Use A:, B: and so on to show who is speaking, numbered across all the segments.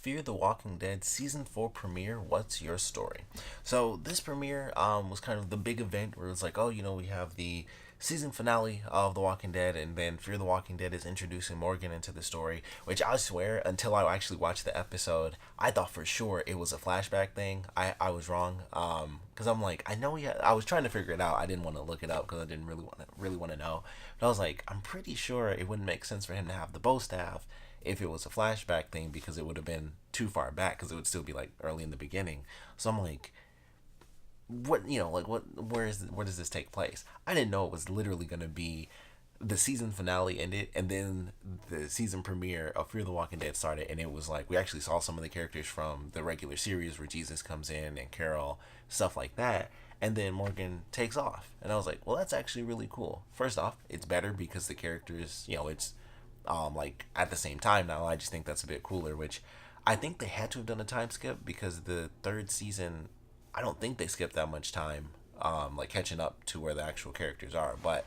A: Fear the Walking Dead Season 4 premiere. What's your story? So, this premiere was kind of the big event where it was like, oh, we have the season finale of The Walking Dead, and then Fear the Walking Dead is introducing Morgan into the story, which I swear, until I actually watched the episode, I thought for sure it was a flashback thing. I was wrong. Because I'm like, I know I was trying to figure it out. I didn't want to look it up because I didn't really want to know. But I was like, I'm pretty sure it wouldn't make sense for him to have the bow staff if it was a flashback thing because it would have been too far back because it would still be like early in the beginning. So I'm like, where does this take place? I didn't know it was literally going to be the season finale ended and then the season premiere of Fear the Walking Dead started, and it was like we actually saw some of the characters from the regular series where Jesus comes in and Carol, stuff like that, and then Morgan takes off, and I was like, well, that's actually really cool. First off, it's better because the characters, it's like at the same time now. I just think that's a bit cooler, which I think they had to have done a time skip because the third season, I don't think they skipped that much time, like catching up to where the actual characters are, but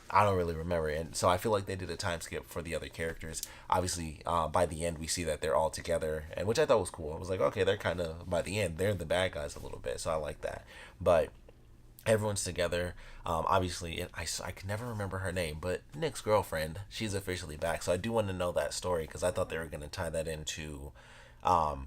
A: I don't really remember it. And so I feel like they did a time skip for the other characters. Obviously, by the end, we see that they're all together, and which I thought was cool. I was like, okay, they're kind of, by the end, they're the bad guys a little bit, so I like that. But everyone's together. Obviously, I can never remember her name, but Nick's girlfriend, she's officially back. So I do want to know that story because I thought they were going to tie that into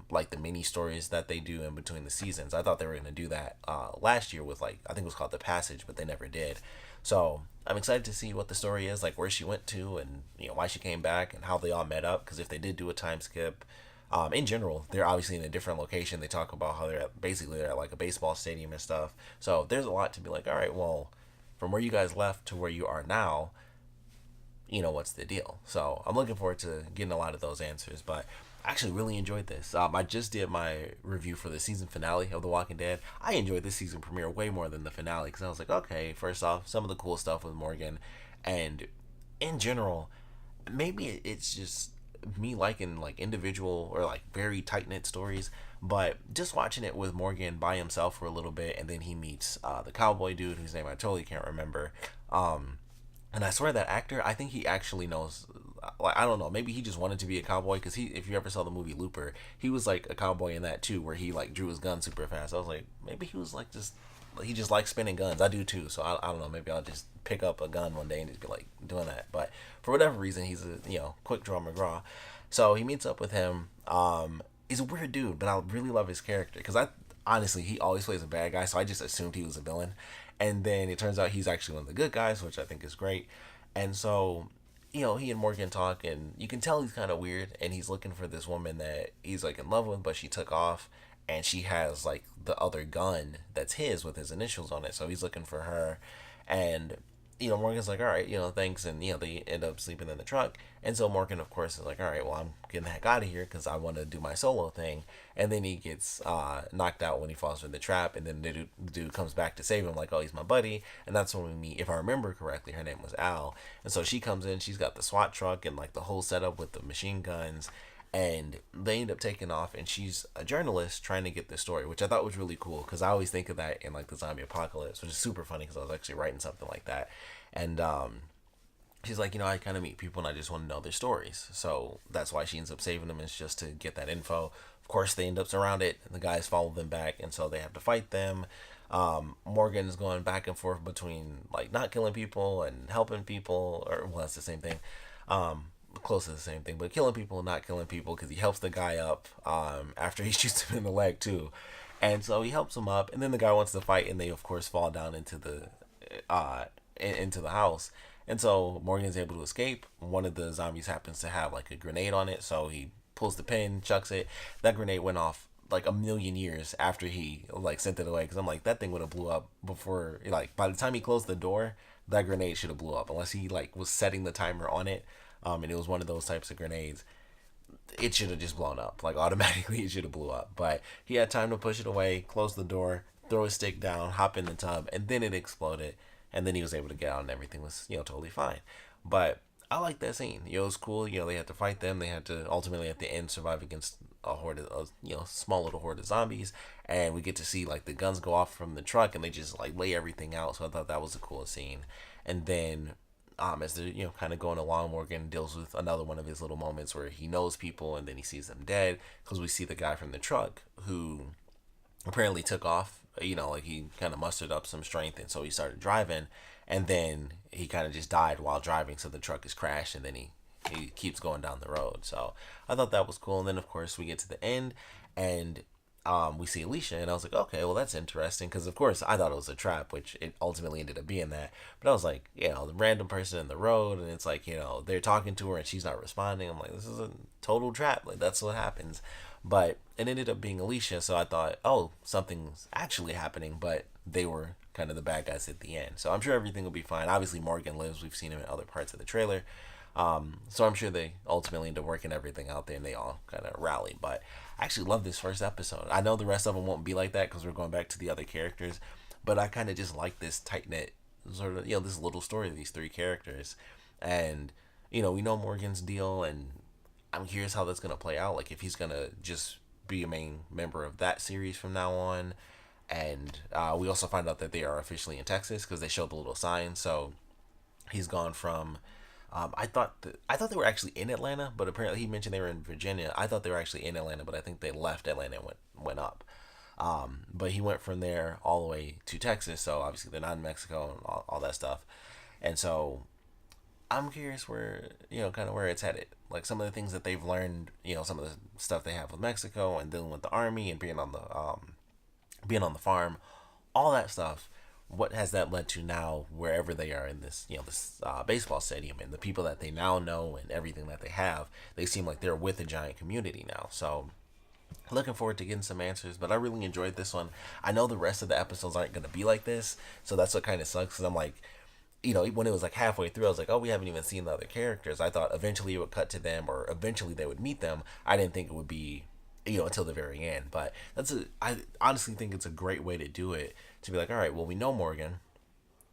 A: like the mini stories that they do in between the seasons. I thought they were going to do that last year with like, I think it was called The Passage, but they never did. So I'm excited to see what the story is, like where she went to and, why she came back and how they all met up. Because if they did do a time skip, in general, they're obviously in a different location. They talk about how they're at like a baseball stadium and stuff. So there's a lot to be like, all right, well, from where you guys left to where you are now, what's the deal? So I'm looking forward to getting a lot of those answers. But I actually really enjoyed this. I just did my review for the season finale of The Walking Dead. I enjoyed this season premiere way more than the finale because I was like, okay, first off, some of the cool stuff with Morgan, and in general, maybe it's just me liking like individual or like very tight knit stories, but just watching it with Morgan by himself for a little bit, and then he meets the cowboy dude whose name I totally can't remember. And I swear that actor, I think he actually knows. Like I don't know, maybe he just wanted to be a cowboy because if you ever saw the movie Looper, he was like a cowboy in that too, where he like drew his gun super fast. I was like, maybe he was like just he just likes spinning guns. I do too, so I don't know. Maybe I'll just pick up a gun one day and just be like doing that. But for whatever reason, he's a quick draw McGraw. So he meets up with him. He's a weird dude, but I really love his character because I honestly he always plays a bad guy, so I just assumed he was a villain, and then it turns out he's actually one of the good guys, which I think is great. And so he and Morgan talk, and you can tell he's kind of weird, and he's looking for this woman that he's like in love with, but she took off, and she has like the other gun that's his with his initials on it, so he's looking for her, and Morgan's like, all right, thanks, and they end up sleeping in the truck, and so Morgan, of course, is like, all right, well, I'm getting the heck out of here because I want to do my solo thing, and then he gets knocked out when he falls in the trap, and then the dude comes back to save him, like, oh, he's my buddy, and that's when we meet. If I remember correctly, her name was Al, and so she comes in, she's got the SWAT truck and like the whole setup with the machine guns, and they end up taking off, and she's a journalist trying to get this story, which I thought was really cool because I always think of that in like the zombie apocalypse, which is super funny because I was actually writing something like that. And she's like, I kind of meet people and I just want to know their stories, so that's why she ends up saving them, is just to get that info. Of course, they end up surrounded, and the guys follow them back, and so they have to fight them. Morgan is going back and forth between like not killing people and helping people, or well, that's the same thing. Close to the same thing, but killing people and not killing people because he helps the guy up after he shoots him in the leg too, and so he helps him up, and then the guy wants to fight, and they of course fall down into the house, and so Morgan's able to escape. One of the zombies happens to have like a grenade on it, so he pulls the pin, chucks it. That grenade went off like a million years after he like sent it away, because I'm like, that thing would have blew up before, like by the time he closed the door, that grenade should have blew up unless he like was setting the timer on it, and it was one of those types of grenades. It should have just blown up, like automatically it should have blew up, but he had time to push it away, close the door, throw his stick down, hop in the tub, and then it exploded, and then he was able to get out and everything was totally fine. But I like that scene. It was cool. They had to fight them. They had to ultimately at the end survive against a horde of small little horde of zombies, and we get to see like the guns go off from the truck, and they just like lay everything out. So I thought that was a cool scene. And then as they're kind of going along, Morgan deals with another one of his little moments where he knows people and then he sees them dead, because we see the guy from the truck who apparently took off. Like he kind of mustered up some strength, and so he started driving, and then he kind of just died while driving. So the truck is crashed, and then he keeps going down the road. So I thought that was cool. And then of course we get to the end, and we see Alicia, and I was like, okay, well that's interesting, because of course I thought it was a trap, which it ultimately ended up being that. But I was like, the random person in the road, and it's like, they're talking to her and she's not responding. I'm like, this is a total trap. Like that's what happens. But it ended up being Alicia, so I thought, oh, something's actually happening, but they were kind of the bad guys at the end. So I'm sure everything will be fine. Obviously, Morgan lives. We've seen him in other parts of the trailer. So I'm sure they ultimately end up working everything out there and they all kind of rally. But I actually love this first episode. I know the rest of them won't be like that because we're going back to the other characters, but I kind of just like this tight knit sort of, this little story of these three characters. And, we know Morgan's deal, and I'm curious how that's going to play out. Like, if he's going to just be a main member of that series from now on. And we also find out that they are officially in Texas because they showed the little sign. So he's gone from. I thought they were actually in Atlanta, but apparently he mentioned they were in Virginia. I thought they were actually in Atlanta, but I think they left Atlanta and went up. But he went from there all the way to Texas. So obviously they're not in Mexico and all that stuff. And so I'm curious where, kind of where it's headed. Like some of the things that they've learned, some of the stuff they have with Mexico and dealing with the army and being on the farm, all that stuff. What has that led to now, wherever they are in this, this baseball stadium, and the people that they now know and everything that they have, they seem like they're with a giant community now. So looking forward to getting some answers, but I really enjoyed this one. I know the rest of the episodes aren't going to be like this, so that's what kind of sucks, because I'm like, when it was like halfway through, I was like, oh, we haven't even seen the other characters. I thought eventually it would cut to them, or eventually they would meet them. I didn't think it would be, until the very end. But I honestly think it's a great way to do it, to be like, all right, well, we know Morgan.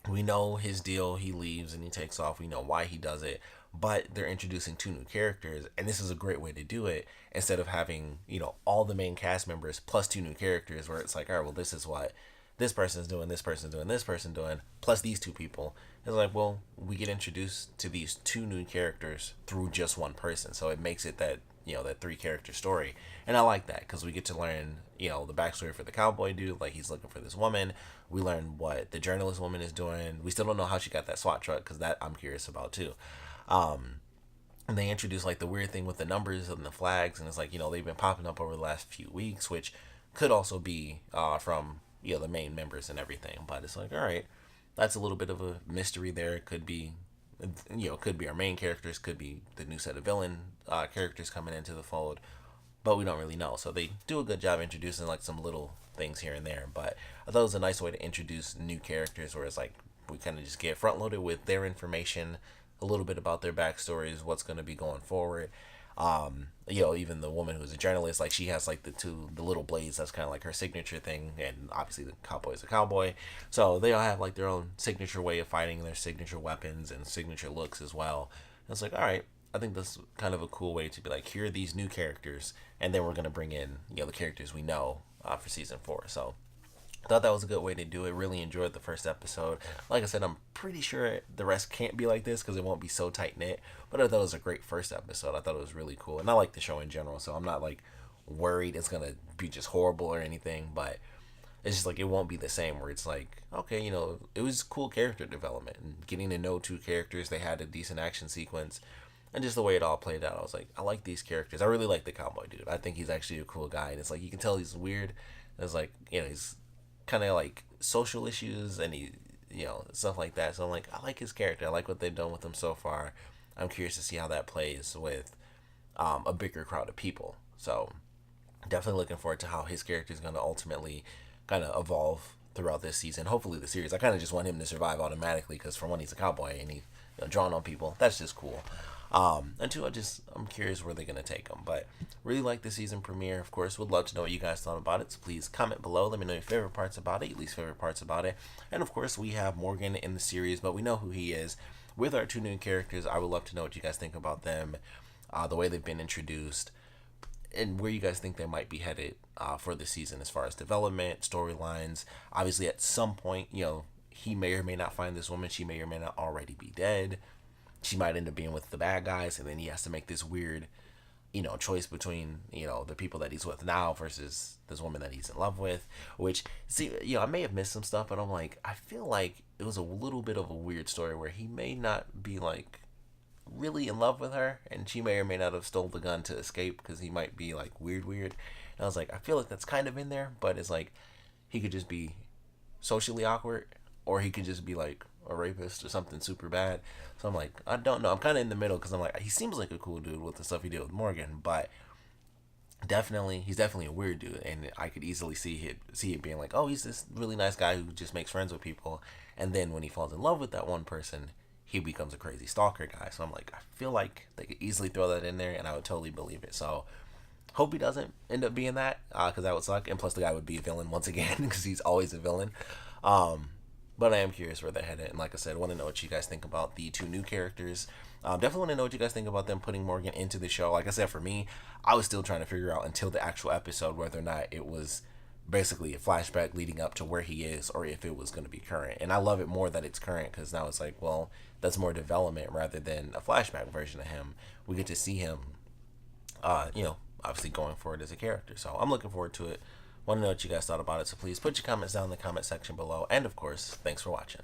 A: We know his deal. He leaves and he takes off. We know why he does it. But they're introducing two new characters, and this is a great way to do it, instead of having, all the main cast members plus two new characters, where it's like, all right, well, this is what this person's doing, this person's doing, this person doing, plus these two people. It's like, well, we get introduced to these two new characters through just one person. So it makes it that, that three character story. And I like that, because we get to learn, the backstory for the cowboy dude. Like, he's looking for this woman. We learn what the journalist woman is doing. We still don't know how she got that SWAT truck, because that I'm curious about too. And they introduce like the weird thing with the numbers and the flags. And it's like, they've been popping up over the last few weeks, which could also be from, the main members and everything. But it's like, all right, that's a little bit of a mystery there. It could be, could be our main characters, could be the new set of villain characters coming into the fold, but we don't really know. So they do a good job introducing like some little things here and there. But I thought it was a nice way to introduce new characters, where it's like we kind of just get front loaded with their information, a little bit about their backstories, what's going to be going forward. Even the woman who's a journalist, like she has like the little blades, that's kind of like her signature thing, and obviously the cowboy is a cowboy, so they all have like their own signature way of fighting, their signature weapons and signature looks as well. And it's like, all right, I think that's kind of a cool way to be like, here are these new characters, and then we're going to bring in the characters we know for season 4. So I thought that was a good way to do it. Really enjoyed the first episode. Like I said, I'm pretty sure the rest can't be like this because it won't be so tight knit. But I thought it was a great first episode. I thought it was really cool, and I like the show in general, so I'm not like worried it's gonna be just horrible or anything. But it's just like it won't be the same. Where it's like, okay, it was cool character development and getting to know two characters. They had a decent action sequence, and just the way it all played out, I was like, I like these characters. I really like the cowboy dude. I think he's actually a cool guy, and it's like you can tell he's weird. It's like he's kind of like social issues and he stuff like that. So I'm like, I like his character. I like what they've done with him so far. I'm curious to see how that plays with a bigger crowd of people. So definitely looking forward to how his character is going to ultimately kind of evolve throughout this season, hopefully the series. I kind of just want him to survive automatically, because for one, he's a cowboy and he's drawing on people. That's just cool. And two, I'm curious where they're going to take them. But really like the season premiere. Of course, would love to know what you guys thought about it. So please comment below. Let me know your favorite parts about it, your least favorite parts about it. And of course, we have Morgan in the series, but we know who he is. With our two new characters, I would love to know what you guys think about them, the way they've been introduced, and where you guys think they might be headed for the season as far as development, storylines. Obviously, at some point, he may or may not find this woman. She may or may not already be dead. she might end up being with the bad guys, and then he has to make this weird, choice between, the people that he's with now versus this woman that he's in love with. Which, see, I may have missed some stuff, but I'm like, I feel like it was a little bit of a weird story where he may not be like really in love with her, and she may or may not have stole the gun to escape because he might be like weird. And I was like, I feel like that's kind of in there, but it's like he could just be socially awkward, or he could just be like a rapist or something super bad. So I'm like, I don't know. I'm kind of in the middle because I'm like, he seems like a cool dude with the stuff he did with Morgan, but he's definitely a weird dude, and I could easily see it being like, oh, he's this really nice guy who just makes friends with people, and then when he falls in love with that one person, he becomes a crazy stalker guy. So I'm like, I feel like they could easily throw that in there, and I would totally believe it. So hope he doesn't end up being that, because that would suck, and plus the guy would be a villain once again because he's always a villain. But I am curious where they're headed, and like I said, I want to know what you guys think about the two new characters. Definitely want to know what you guys think about them putting Morgan into the show. Like I said, for me, I was still trying to figure out until the actual episode whether or not it was basically a flashback leading up to where he is, or if it was going to be current. And I love it more that it's current, because now it's like, well, that's more development rather than a flashback version of him. We get to see him, obviously going forward as a character. So I'm looking forward to it. Want to know what you guys thought about it, so please put your comments down in the comment section below. And of course, thanks for watching.